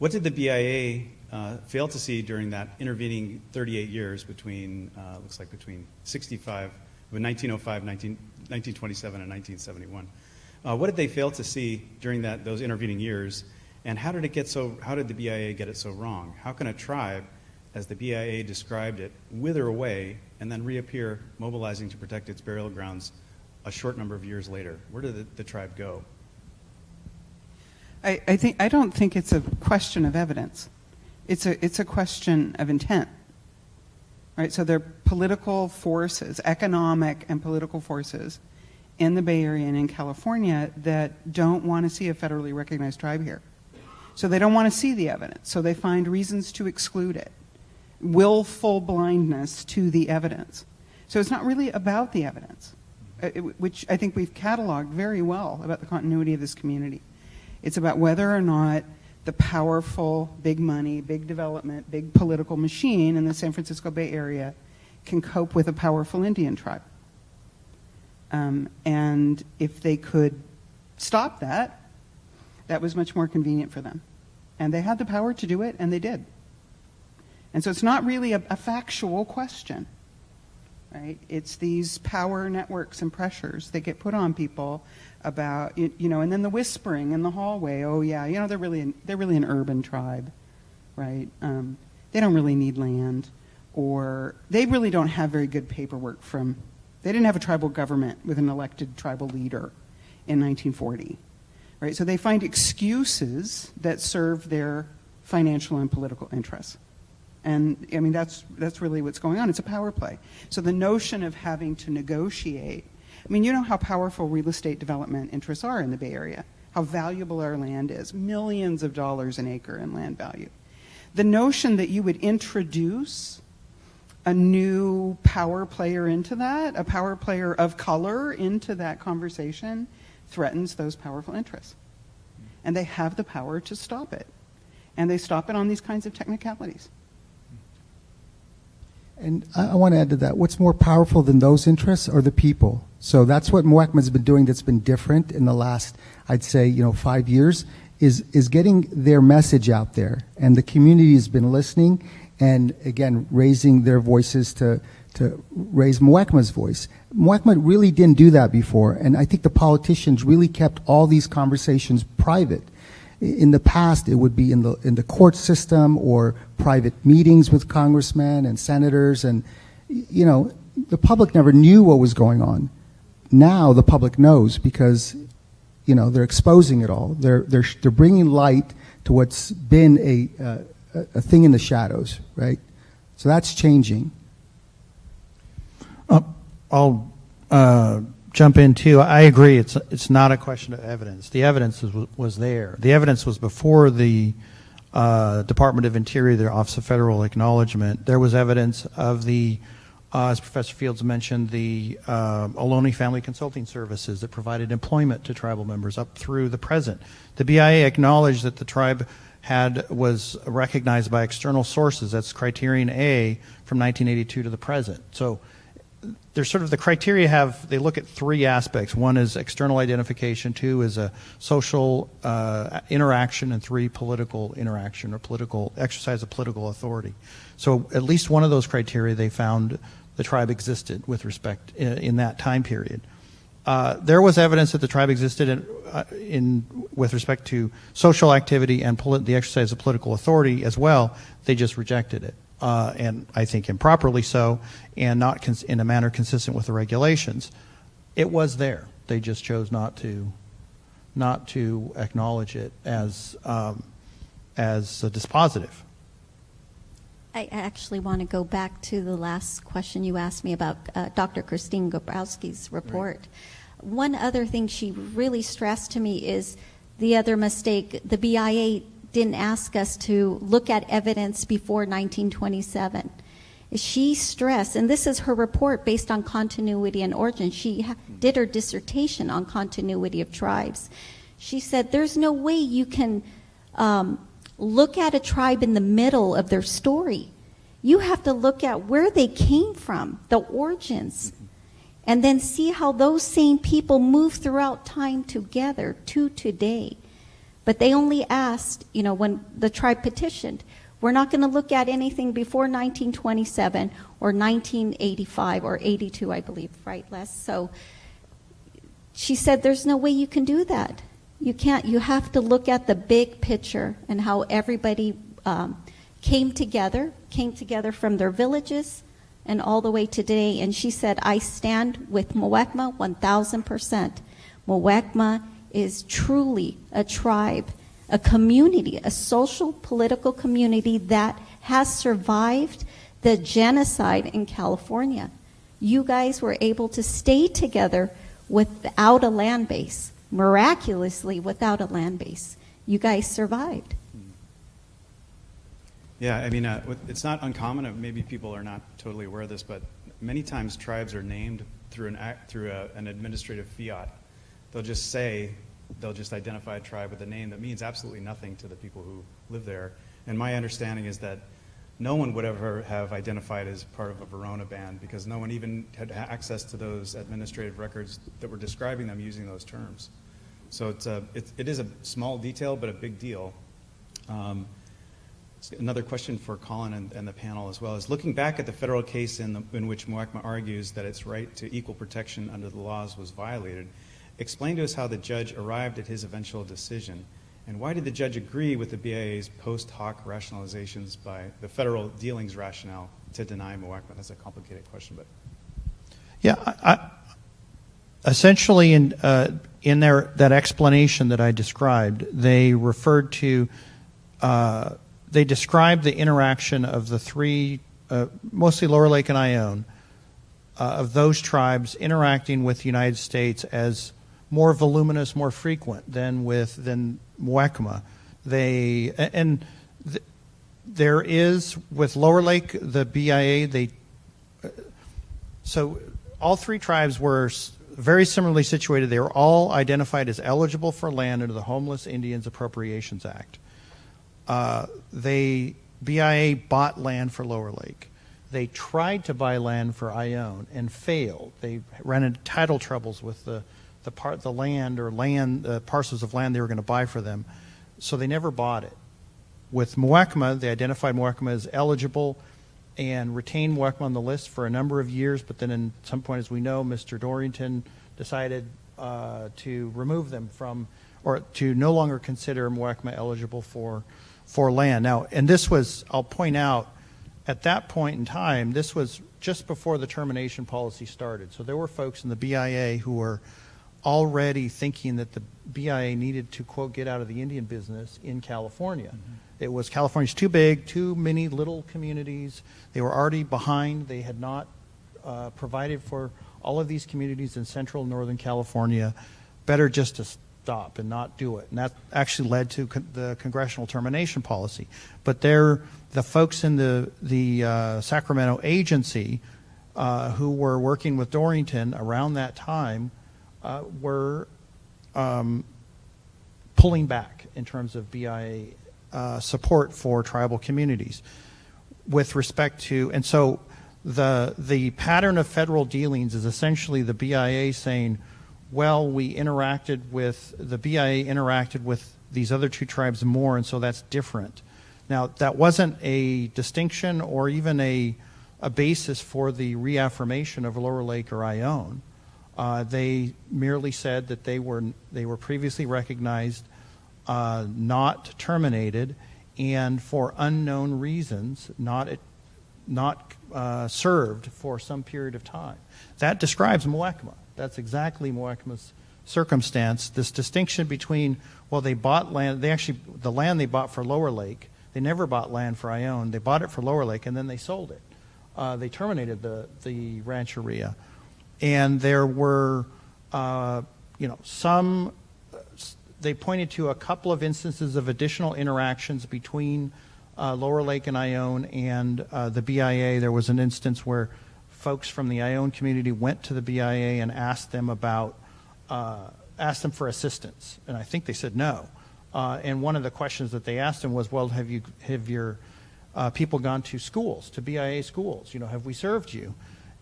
What did the BIA fail to see during that intervening 38 years between, looks like between 1905, 1927, and 1971? What did they fail to see during those intervening years, and how did the BIA get it so wrong? How can a tribe, as the BIA described it, wither away and then reappear, mobilizing to protect its burial grounds a short number of years later? Where did the tribe go? I don't think it's a question of evidence. It's a question of intent. Right? So there are political forces, economic and political forces in the Bay Area and in California that don't want to see a federally recognized tribe here. So they don't want to see the evidence. So they find reasons to exclude it. Willful blindness to the evidence. So it's not really about the evidence, which I think we've cataloged very well about the continuity of this community. It's about whether or not the powerful, big money, big development, big political machine in the San Francisco Bay Area can cope with a powerful Indian tribe. And if they could stop that, that was much more convenient for them. And they had the power to do it, and they did. And so it's not really a factual question, right? It's these power networks and pressures that get put on people about, and then the whispering in the hallway, oh yeah, they're really an urban tribe, right? They don't really need land, or they really don't have very good paperwork they didn't have a tribal government with an elected tribal leader in 1940, right? So they find excuses that serve their financial and political interests. And I mean, that's really what's going on. It's a power play. So the notion of having to negotiate, I mean, you know how powerful real estate development interests are in the Bay Area, how valuable our land is, millions of dollars an acre in land value. The notion that you would introduce a new power player into that, a power player of color into that conversation, threatens those powerful interests. And they have the power to stop it. And they stop it on these kinds of technicalities. And I want to add to that, what's more powerful than those interests are the people. So that's what Muwekma's been doing that's been different in the last, I'd say, 5 years, is getting their message out there. And the community has been listening and, again, raising their voices to raise Muwekma's voice. Muwekma really didn't do that before, and I think the politicians really kept all these conversations private. In the past, it would be in the court system or private meetings with congressmen and senators, and the public never knew what was going on. Now the public knows because they're exposing it all. They're bringing light to what's been a thing in the shadows, right? So that's changing. I'll jump in too. I agree. It's not a question of evidence. The evidence was there. The evidence was before the Department of Interior, their Office of Federal Acknowledgement. There was evidence of the, as Professor Fields mentioned, the Ohlone Family Consulting Services that provided employment to tribal members up through the present. The BIA acknowledged that the tribe was recognized by external sources. That's criterion A from 1982 to the present. So there's sort of the criteria they look at three aspects. One is external identification, two is a social interaction, and three, political interaction or political exercise of political authority. So at least one of those criteria they found the tribe existed with respect in that time period. There was evidence that the tribe existed with respect to social activity and the exercise of political authority as well. They just rejected it. And I think improperly so, and not in a manner consistent with the regulations. It was there. They just chose not to acknowledge it as a dispositive. I actually want to go back to the last question you asked me about Dr. Christine Gobrowski's report. Right. One other thing she really stressed to me is the other mistake. The BIA didn't ask us to look at evidence before 1927. She stressed, and this is her report based on continuity and origin. She did her dissertation on continuity of tribes. She said there's no way you can look at a tribe in the middle of their story. You have to look at where they came from, the origins, and then see how those same people move throughout time together to today. But they only asked, when the tribe petitioned, we're not going to look at anything before 1927 or 1985 or 82, I believe, right, Les? So she said, there's no way you can do that. You can't. You have to look at the big picture and how everybody came together from their villages and all the way to today. And she said, I stand with Muwekma 1,000%. Muwekma is truly a tribe, a community, a social, political community that has survived the genocide in California. You guys were able to stay together without a land base, miraculously without a land base. You guys survived. Yeah, I mean, it's not uncommon. Maybe people are not totally aware of this, but many times tribes are named through an administrative fiat. They'll just identify a tribe with a name that means absolutely nothing to the people who live there. And my understanding is that no one would ever have identified as part of a Verona band because no one even had access to those administrative records that were describing them using those terms. So it is a small detail, but a big deal. Another question for Colin and the panel as well is, looking back at the federal case in which Muwekma argues that its right to equal protection under the laws was violated, explain to us how the judge arrived at his eventual decision, and why did the judge agree with the BIA's post hoc rationalizations by the federal dealings rationale to deny Muwekma? That's a complicated question, but yeah, essentially in that explanation that I described, they referred to. They described the interaction of the three, mostly Lower Lake and Ione, of those tribes interacting with the United States as more voluminous, more frequent than Muwekma. There is with Lower Lake, the BIA. So all three tribes were very similarly situated. They were all identified as eligible for land under the Homeless Indians Appropriations Act. BIA bought land for Lower Lake. They tried to buy land for Ione and failed. They ran into title troubles with the parcels of land they were going to buy for them, so they never bought it. With Muwekma, they identified Muwekma as eligible and retained Muwekma on the list for a number of years, but then at some point, as we know, Mr. Dorrington decided to remove them from, or to no longer consider Muwekma eligible for land. Now, and this was, I'll point out, at that point in time, this was just before the termination policy started. So there were folks in the BIA who were already thinking that the BIA needed to, quote, get out of the Indian business in California. Mm-hmm. It was, California's too big, too many little communities. They were already behind. They had not provided for all of these communities in central and northern California. Better just to stop and not do it. And that actually led to the congressional termination policy. But the folks in the Sacramento agency who were working with Dorrington around that time were pulling back in terms of BIA support for tribal communities with respect to, and so the pattern of federal dealings is essentially the BIA saying, well, the BIA interacted with these other two tribes more, and so that's different. Now, that wasn't a distinction or even a basis for the reaffirmation of Lower Lake or Ione. They merely said that they were previously recognized, not terminated, and for unknown reasons, not served for some period of time. That describes Muwekma. That's exactly Muwekma's circumstance. This distinction between, well, they bought land. The land they bought for Lower Lake. They never bought land for Ione. They bought it for Lower Lake, and then they sold it. They terminated the rancheria, and there were, some. They pointed to a couple of instances of additional interactions between Lower Lake and Ione and the BIA. There was an instance where folks from the Ione community went to the BIA and asked them for assistance, and I think they said no. And one of the questions that they asked them was, well, have your people gone to schools, to BIA schools? Have we served you?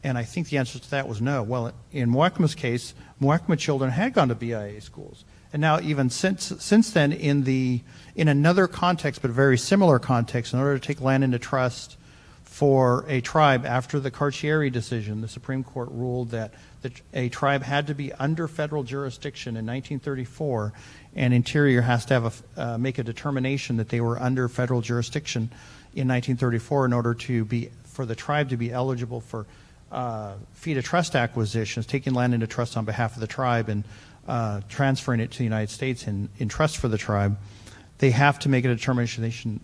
And I think the answer to that was no. Well, in Muwekma's case, Muwekma children had gone to BIA schools. And now even since then, in another context, but a very similar context, in order to take land into trust for a tribe, after the Carcieri decision, the Supreme Court ruled that a tribe had to be under federal jurisdiction in 1934, and Interior has to have make a determination that they were under federal jurisdiction in 1934 in order for the tribe to be eligible for fee to trust acquisitions, taking land into trust on behalf of the tribe and transferring it to the United States in trust for the tribe. They have to make a determination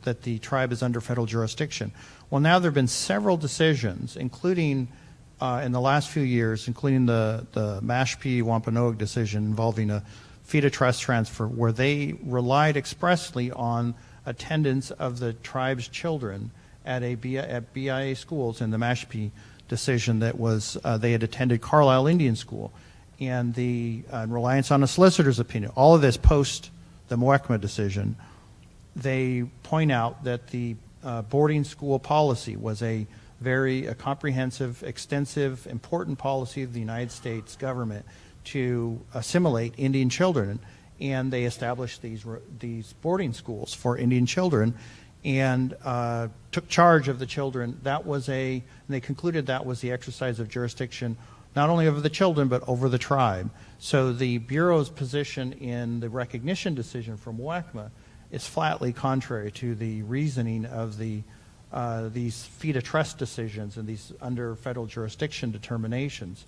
that the tribe is under federal jurisdiction. Well, now there have been several decisions, including in the last few years, including the Mashpee Wampanoag decision involving a fee to trust transfer, where they relied expressly on attendance of the tribe's children at BIA schools. In the Mashpee decision, that was they had attended Carlisle Indian School, and the reliance on a solicitor's opinion. All of this post the Muwekma decision. They point out that the boarding school policy was a very comprehensive, extensive, important policy of the United States government to assimilate Indian children, and they established these boarding schools for Indian children and took charge of the children. And they concluded that was the exercise of jurisdiction not only over the children but over the tribe. So the Bureau's position in the recognition decision from Muwekma is flatly contrary to the reasoning of these fee to trust decisions and these under federal jurisdiction determinations.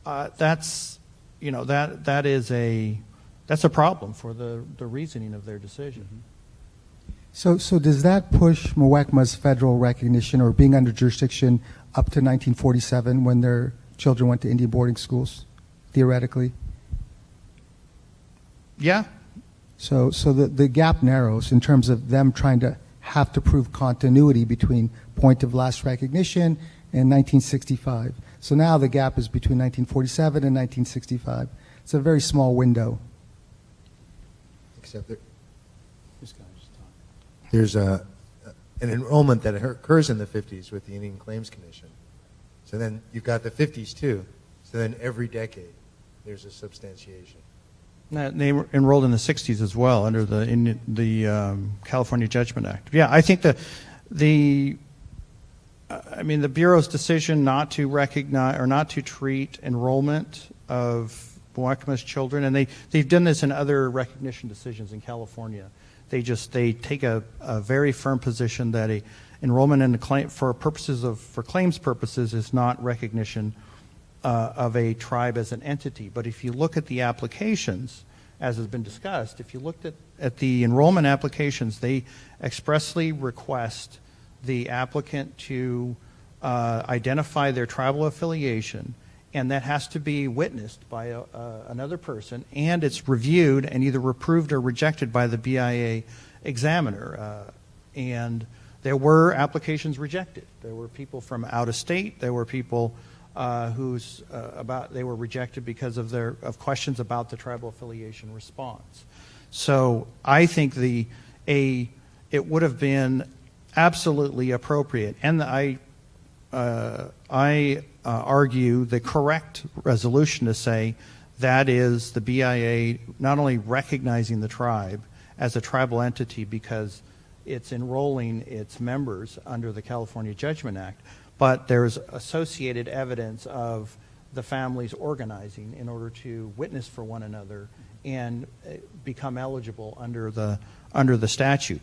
That's a problem for the reasoning of their decision. So does that push Muwekma's federal recognition or being under jurisdiction up to 1947 when their children went to Indian boarding schools, theoretically? Yeah. So the gap narrows in terms of them trying to have to prove continuity between point of last recognition and 1965. So now the gap is between 1947 and 1965. It's a very small window. Except there's an enrollment that occurs in the 50s with the Indian Claims Commission. So then you've got the 50s too. So then every decade there's a substantiation. They were enrolled in the 60s as well under the California Judgment Act. Yeah, I think the Bureau's decision not to recognize or not to treat enrollment of Muwekma's children, and they've done this in other recognition decisions in California. They take a very firm position that a enrollment in the claim for claims purposes is not recognition of a tribe as an entity. But if you look at the applications, as has been discussed, if you looked at the enrollment applications, they expressly request the applicant to identify their tribal affiliation, and that has to be witnessed by another person, and it's reviewed and either approved or rejected by the BIA examiner. And there were applications rejected. There were people from out of state. There were people they were rejected because of questions about the tribal affiliation response. So I think it would have been absolutely appropriate, and I argue the correct resolution to say that is the BIA not only recognizing the tribe as a tribal entity because it's enrolling its members under the California Judgment Act, but there's associated evidence of the families organizing in order to witness for one another and become eligible under the statute.